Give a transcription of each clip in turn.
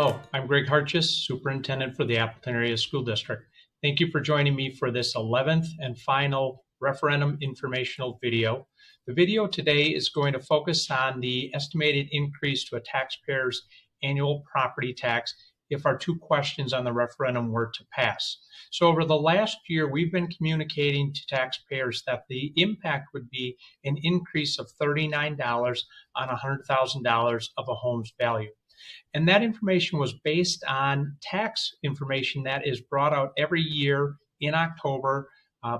Hello, I'm Greg Hartjes, Superintendent for the Appleton Area School District. Thank you for joining me for this 11th and final referendum informational video. The video today is going to focus on the estimated increase to a taxpayer's annual property tax if our two questions on the referendum were to pass. So over the last year, we've been communicating to taxpayers that the impact would be an increase of $39 on $100,000 of a home's value. And that information was based on tax information that is brought out every year in October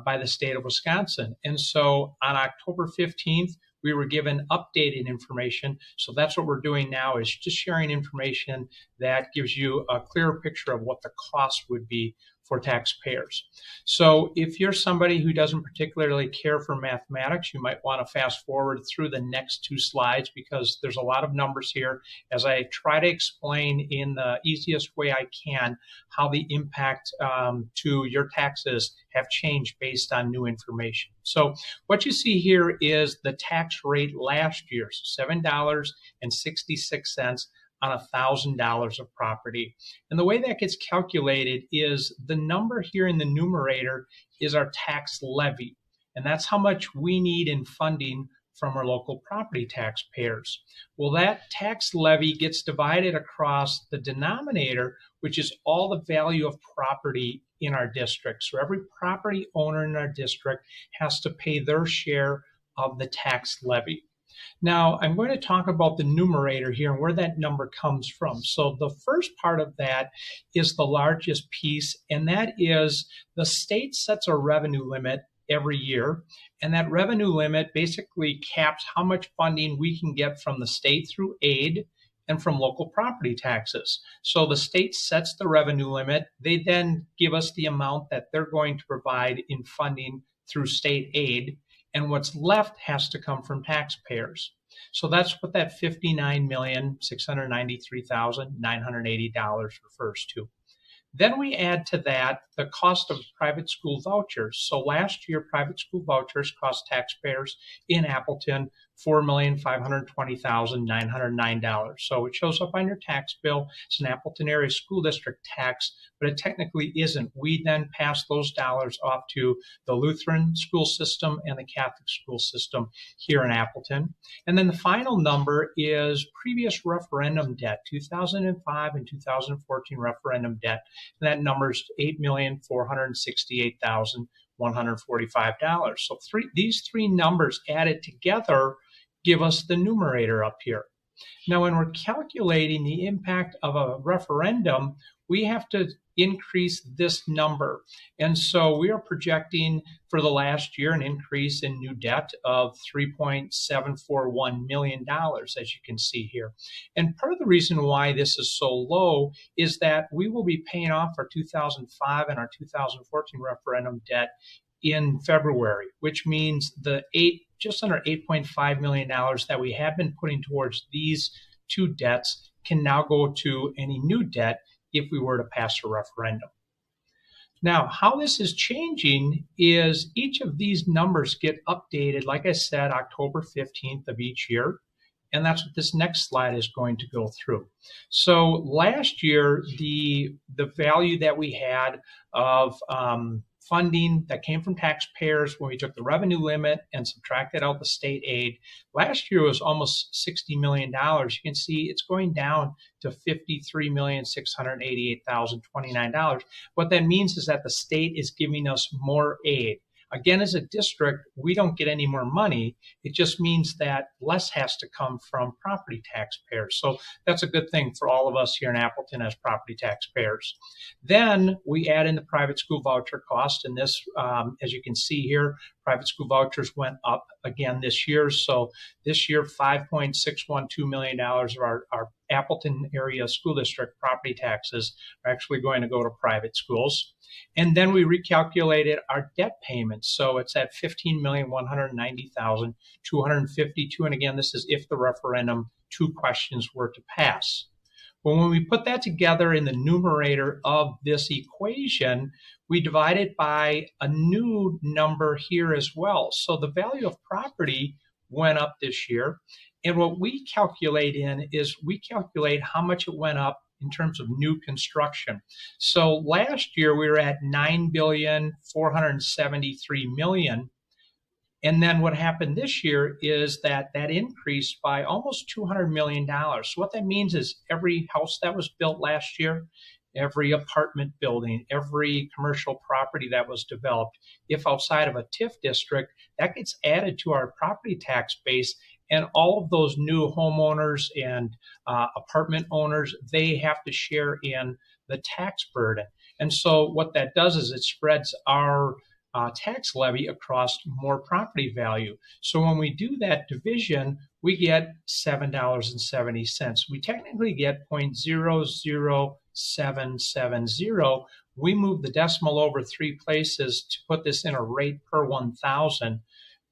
by the state of Wisconsin. And so on October 15th, we were given updated information. So that's what we're doing now, is just sharing information that gives you a clearer picture of what the cost would be for taxpayers. So if you're somebody who doesn't particularly care for mathematics, you might want to fast forward through the next two slides because there's a lot of numbers here as I try to explain in the easiest way I can how the impact to your taxes have changed based on new information. So what you see here is the tax rate last year, so $7.66 on $1,000 of property. And the way that gets calculated is the number here in the numerator is our tax levy. And that's how much we need in funding from our local property taxpayers. Well, that tax levy gets divided across the denominator, which is all the value of property in our district. So every property owner in our district has to pay their share of the tax levy. Now, I'm going to talk about the numerator here and where that number comes from. So the first part of that is the largest piece, and that is the state sets a revenue limit every year, and that revenue limit basically caps how much funding we can get from the state through aid and from local property taxes. So the state sets the revenue limit. They then give us the amount that they're going to provide in funding through state aid, and what's left has to come from taxpayers. So that's what that $59,693,980 refers to. Then we add to that the cost of private school vouchers. So last year, private school vouchers cost taxpayers in Appleton $4,520,909. So it shows up on your tax bill. It's an Appleton Area School District tax, but it technically isn't. We then pass those dollars off to the Lutheran school system and the Catholic school system here in Appleton. And then the final number is previous referendum debt, 2005 and 2014 referendum debt. And that number is $8,468,145. So these three numbers added together give us the numerator up here. Now, when we're calculating the impact of a referendum, we have to increase this number. And so we are projecting for the last year an increase in new debt of $3.741 million, as you can see here. And part of the reason why this is so low is that we will be paying off our 2005 and our 2014 referendum debt in February, which means just under $8.5 million that we have been putting towards these two debts can now go to any new debt if we were to pass a referendum. Now, how this is changing is each of these numbers get updated, like I said, October 15th of each year. And that's what this next slide is going to go through. So last year, the value that we had of funding that came from taxpayers when we took the revenue limit and subtracted out the state aid, last year was almost $60 million. You can see it's going down to $53,688,029. What that means is that the state is giving us more aid. Again, as a district, we don't get any more money. It just means that less has to come from property taxpayers. So that's a good thing for all of us here in Appleton as property taxpayers. Then we add in the private school voucher cost. And this, as you can see here, private school vouchers went up again this year. So this year, $5.612 million of our Appleton Area School District property taxes are actually going to go to private schools. And then we recalculated our debt payments. So it's at $15,190,252. And again, this is if the referendum two questions were to pass. But when we put that together in the numerator of this equation, we divide it by a new number here as well. So the value of property went up this year. And what we calculate in is we calculate how much it went up in terms of new construction. So last year we were at $9,473,000,000. And then what happened this year is that increased by almost $200 million. So what that means is every house that was built last year, every apartment building, every commercial property that was developed, if outside of a TIF district, that gets added to our property tax base. And all of those new homeowners and apartment owners, they have to share in the tax burden. And so what that does is it spreads our tax levy across more property value. So when we do that division, we get $7.70. We technically get 0.00770. We move the decimal over 3 places to put this in a rate per 1,000,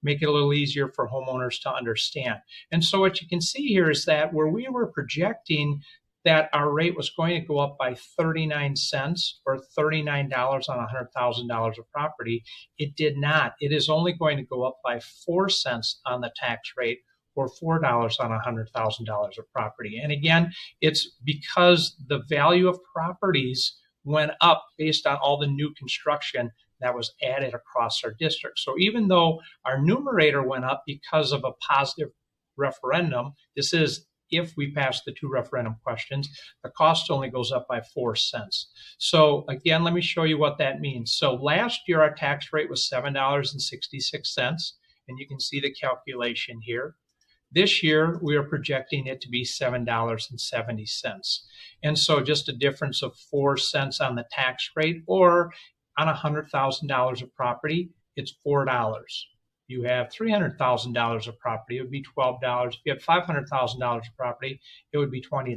make it a little easier for homeowners to understand. And so what you can see here is that where we were projecting that our rate was going to go up by 39 cents or $39 on $100,000 of property, it did not. It is only going to go up by 4 cents on the tax rate or $4 on $100,000 of property. And again, it's because the value of properties went up based on all the new construction that was added across our district. So even though our numerator went up because of a positive referendum, this is if we pass the 2 referendum questions, the cost only goes up by 4 cents. So again, let me show you what that means. So last year, our tax rate was $7.66, and you can see the calculation here. This year, we are projecting it to be $7.70. And so just a difference of 4 cents on the tax rate, or on $100,000 of property, it's $4. You have $300,000 of property, it would be $12. If you had $500,000 of property, it would be $20.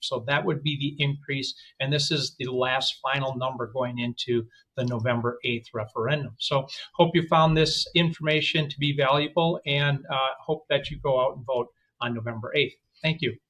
So that would be the increase. And this is the last final number going into the November 8th referendum. So hope you found this information to be valuable, and hope that you go out and vote on November 8th. Thank you.